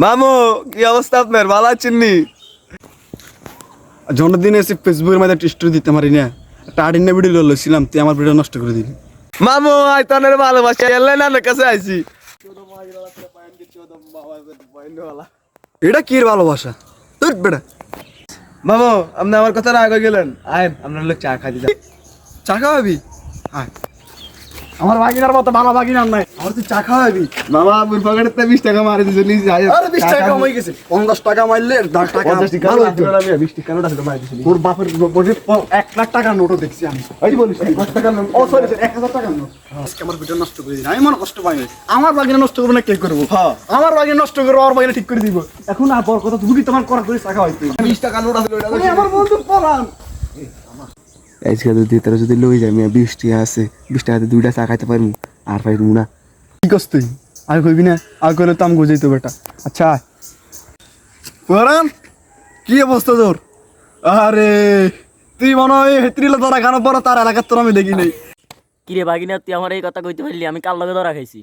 মামু কি অবস্থা আপনার? ভালো আছেন নি? জন্মদিনে এসে ফেসবুকের মধ্যে স্টোরি দিতে পারি না, একটা আডিনা ভিডিও লইছিলাম, তুই আমার ভিডিও নষ্ট করে দিলি। মামু আই তোর ভালোবাসা এলে না কাছে আইছি। এটা কি ভালোবাসা তোর বেটা? মামু আপনি আমার কথা না আগে গেলেন, আয় আমরা লোক চা খাইতে যাই। চা খাওয়াবি? আয়। আমার বাগিনার মতো ভালো বাগিনার নাই, আমার তুই চা খাওয়াবি? মামা বুর পকেটে 20 টাকা মারি দিছে নিজ। আরে 20 টাকা কমই গেছে, 50 টাকা মারলে 10 টাকা 50 টাকা আমি 20 টাকা নোট আছে মারি দিছি। তোর বাপের বডি 1 লাখ টাকার নোটও দেখছি আমি। এই বলিস 1 টাকার নোট, ও সরি 1000 টাকার নোট। আজকে আমার ভিডিও নষ্ট করে দিন, আমি মনে কষ্ট পাই। আমার বাগিনা নষ্ট করব না কে করব? হ্যাঁ আমার বাগিনা নষ্ট করব, আর বাগিনা ঠিক করে দিব। এখন আর বড় কথা তুমি তোমার করা করে টাকা হইছে। 20 টাকা নোট আছে ওইটা আমার বন্ধু পরান। আজকে যদি তোরা যদি লই যাই 20 টাকা আছে, 20 টাকাতে 2টা চা খাইতে পারবো, আর পাইবো না। কি করছ তুই? আর কইবি না? আর কইলে তো আমি গজাইতো বেটা। আচ্ছা পরান, কি অবস্থা তোর? আরে তুই মনে হয় হেত্রিলে ধরা খানো পর তার এলাকার তোর আমি দেখি নাই। কিরে বাগিনা তুই আমার এই কথা কইতে পারলি? আমি কাল লগে ধরা খাইছি।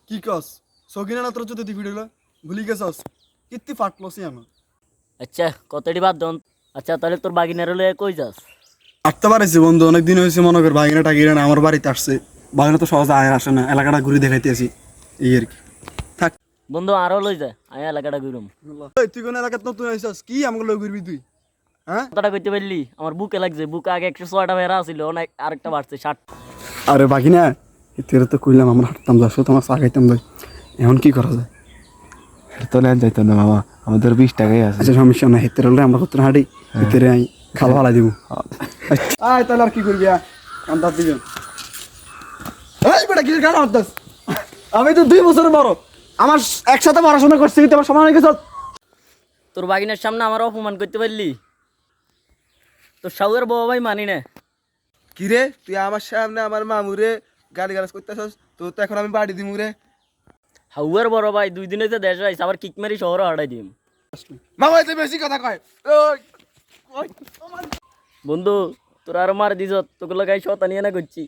কি কস? সগিনা না তোর যদি তুই ভিডিওগুলো ভুলি গেছস? কিত্তি ফাটলছি আমার। আচ্ছা কতটি বাদ দন। আচ্ছা তাহলে তোর বাগিনার লয়ে কই যাস? আসতে পারিস বন্ধু, অনেক দিন হয়েছে মনে কর ভাগিনা টাগিনা না আমার বাড়িতে আসছে। ভাগিনা তো সহজে আয় আসে না, এলাকাটা ঘুরে দেখাইতে আসি এই আর কি। থাক বন্ধু আরো লই যা, আমি এলাকাটা ঘুরুম। তুই কোন এলাকাত নতুন আইছস? কি আমাকে লই ঘুরবি তুই? হ্যাঁ কথাটা কইতে পারলি? আমার বুকে লাগছে, বুকে আগে 106টা বেড়া ছিল, অনেক আরেকটা বাড়ছে 60। আরে বাকি না এতে তো কইলাম আমরা হাঁটতাম, যাচ্ছ তোমার চা খাইতাম ভাই, এখন কি করা যায়? তো নেন যাইতো না মামা, আমাদের 20 টাকাই আছে। আচ্ছা সমস্যা না, হেতের হলে আমরা কত হাঁটি, হেতেরে আই খাল ভালা দিব। আয় তাহলে আর কি করবি? কান্দার দিবেন এই বেটা কি গান হতাস? আমি তো 2 বছর বড়, আমার একসাথে পড়াশোনা করছি, তোমার সমান হয়ে গেছ। তোর বাগিনার সামনে আমার অপমান করতে পারলি? তোর সাউয়ের বাবা ভাই মানি না। কি রে তুই আমার সামনে আমার মামুরে গালি গালাজ করতেছস? তো তো এখন আমি বাড়ি দিমু রে। হাউয়ের বড় ভাই 2 দিনে তো দেশ আইস, আবার কিক মারি শহরে হারাই দিম। মামা এতে বেশি কথা কয়। ওই বন্ধু তোর আর মার দিছ, তোকে লাগাই শতানি না করছি।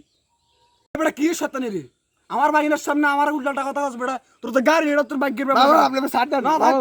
বেটা কি শতানি রে? আমার বাগিনার সামনে আমার উল্টাটা কথা কস বেটা, তোর তো গাড়ি এটা তোর বাইকের মামা ব্যাপার। আপনি ছাড় দেন। না, থাক।